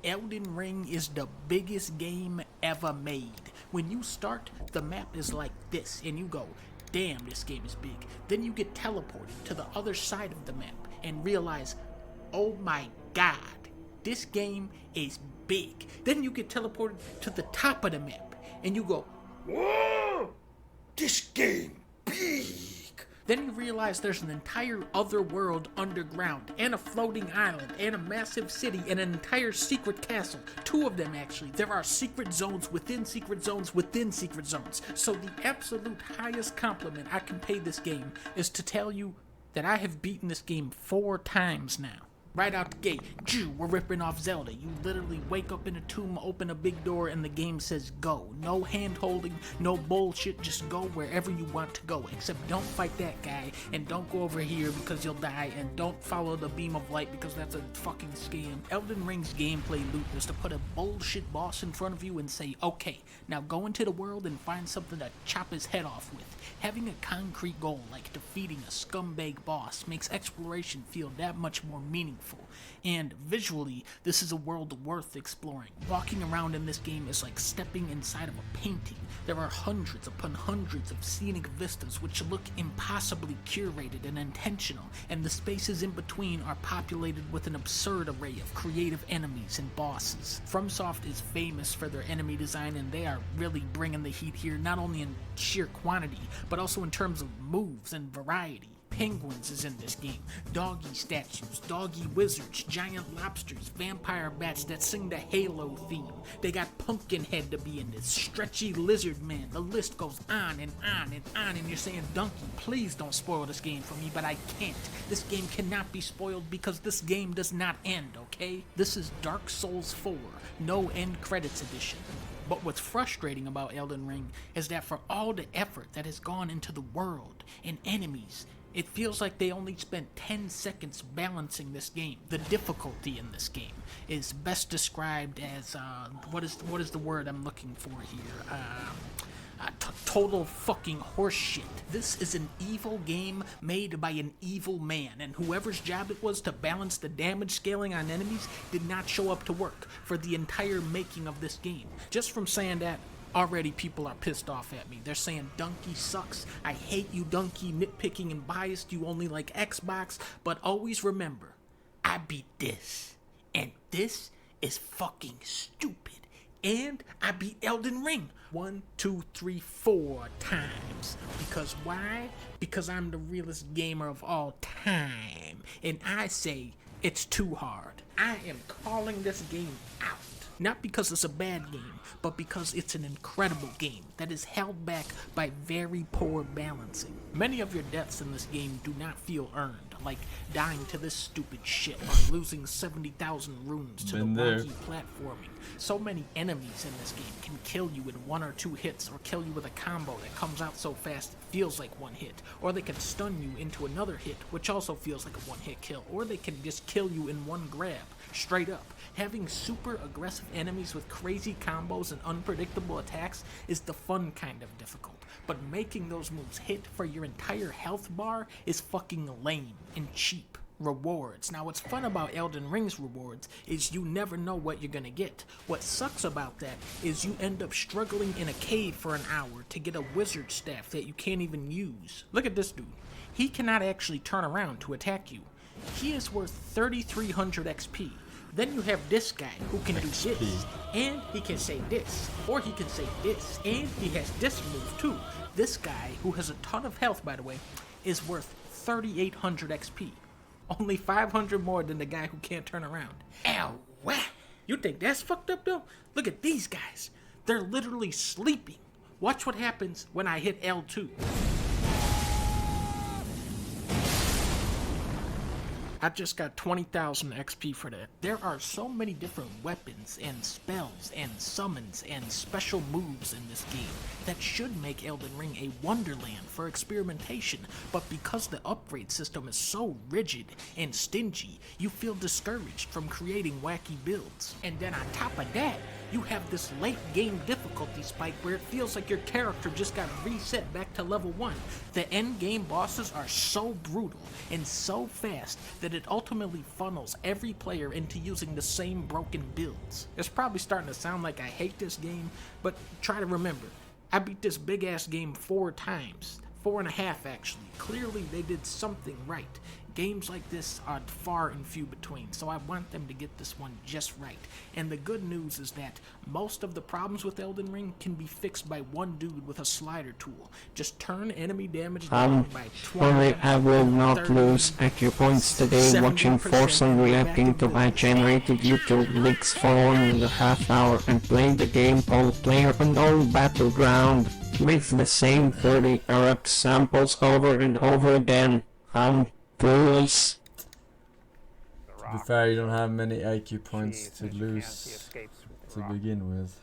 Elden Ring is the biggest game ever made. When you start, the map is like this, and you go, damn, this game is big. Then you get teleported to the other side of the map and realize, oh my god, this game is big. Then you get teleported to the top of the map, and you go, whoa, this game big. Then you realize there's an entire other world underground, and a floating island, and a massive city, and an entire secret castle. 2 of them, actually. There are secret zones within secret zones within secret zones. So the absolute highest compliment I can pay this game is to tell you that I have beaten this game 4 times now. Right out the gate, we're ripping off Zelda. You literally wake up in a tomb, open a big door, and the game says go. No hand holding, no bullshit, just go wherever you want to go. Except don't fight that guy, and don't go over here because you'll die, and don't follow the beam of light because that's a fucking scam. Elden Ring's gameplay loop is to put a bullshit boss in front of you and say, okay, now go into the world and find something to chop his head off with. Having a concrete goal like defeating a scumbag boss makes exploration feel that much more meaningful. And visually, this is a world worth exploring. Walking around in this game is like stepping inside of a painting. There are hundreds upon hundreds of scenic vistas which look impossibly curated and intentional, and the spaces in between are populated with an absurd array of creative enemies and bosses. FromSoft is famous for their enemy design, and they are really bringing the heat here, not only in sheer quantity, but also in terms of moves and variety. Penguins is in this game, doggy statues, doggy wizards, giant lobsters, vampire bats that sing the Halo theme. They got Pumpkinhead to be in this, stretchy lizard man. The list goes on and on and on, and you're saying, Donkey, please don't spoil this game for me, but I can't. This game cannot be spoiled because this game does not end, okay? This is Dark Souls 4, no end credits edition. But what's frustrating about Elden Ring is that for all the effort that has gone into the world and enemies, it feels like they only spent 10 seconds balancing this game. The difficulty in this game is best described as, what is the word I'm looking for here? Total fucking horseshit. This is an evil game made by an evil man, and whoever's job it was to balance the damage scaling on enemies did not show up to work for the entire making of this game. Just from saying that, already people are pissed off at me. They're saying Donkey sucks, I hate you Donkey, nitpicking and biased, you only like Xbox. But always remember, I beat this, and this is fucking stupid. And I beat Elden Ring 1, 2, 3, 4 times. Because why? Because I'm the realest gamer of all time, and I say it's too hard. I am calling this game out. Not because it's a bad game, but because it's an incredible game that is held back by very poor balancing. Many of your deaths in this game do not feel earned, like dying to this stupid shit or losing 70,000 runes to the wonky platforming. So many enemies in this game can kill you in 1 or 2 hits, or kill you with a combo that comes out so fast it feels like 1 hit, or they can stun you into another hit, which also feels like a 1-hit kill, or they can just kill you in 1 grab, straight up. Having super aggressive enemies with crazy combos and unpredictable attacks is the fun kind of difficult, but making those moves hit for your entire health bar is fucking lame and cheap. Rewards. Now what's fun about Elden Ring's rewards is you never know what you're gonna get. What sucks about that is you end up struggling in a cave for an hour to get a wizard staff that you can't even use. Look at this dude. He cannot actually turn around to attack you. He is worth 3,300 XP. Then you have this guy who can do this, and he can say this, or he can say this, and he has this move too. This guy, who has a ton of health by the way, is worth 3,800 XP. Only 500 more than the guy who can't turn around. Ow, what? You think that's fucked up though? Look at these guys. They're literally sleeping. Watch what happens when I hit L2. I just got 20,000 XP for that. There are so many different weapons and spells and summons and special moves in this game that should make Elden Ring a wonderland for experimentation, but because the upgrade system is so rigid and stingy, you feel discouraged from creating wacky builds. And then on top of that, you have this late game difficulty spike where it feels like your character just got reset back to level 1. The end game bosses are so brutal and so fast that it ultimately funnels every player into using the same broken builds. It's probably starting to sound like I hate this game, but try to remember, I beat this big ass game 4 times. 4.5 actually. Clearly they did something right. Games like this are far and few between, so I want them to get this one just right. And the good news is that most of the problems with Elden Ring can be fixed by one dude with a slider tool. Just turn enemy damage down by 20, I will not 30, lose points today watching Forsen reacting to my generated YouTube links for 1.5 hours and playing the game all player unknown battleground with the same 30 corrupt samples over and over again. Fools. To be fair, you don't have many IQ points to lose to begin with.